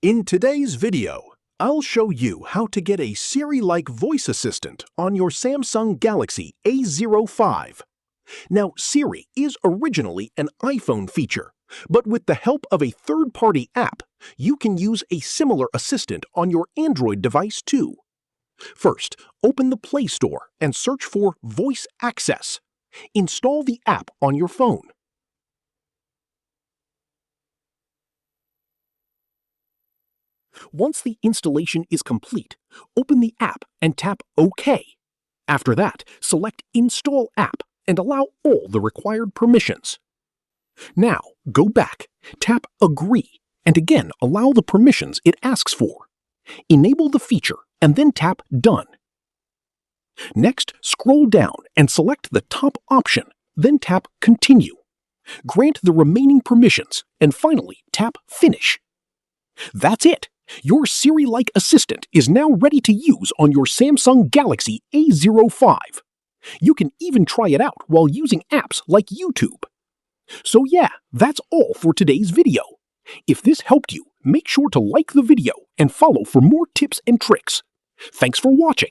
In today's video, I'll show you how to get a Siri-like voice assistant on your Samsung Galaxy A05. Now, Siri is originally an iPhone feature, but with the help of a third-party app, you can use a similar assistant on your Android device too. First, open the Play Store and search for Voice Access. Install the app on your phone. Once the installation is complete, open the app and tap OK. After that, select Install App and allow all the required permissions. Now, go back, tap Agree, and again allow the permissions it asks for. Enable the feature and then tap Done. Next, scroll down and select the top option, then tap Continue. Grant the remaining permissions and finally tap Finish. That's it! Your Siri-like assistant is now ready to use on your Samsung Galaxy A05. You can even try it out while using apps like YouTube. So yeah, that's all for today's video. If this helped you, make sure to like the video and follow for more tips and tricks. Thanks for watching.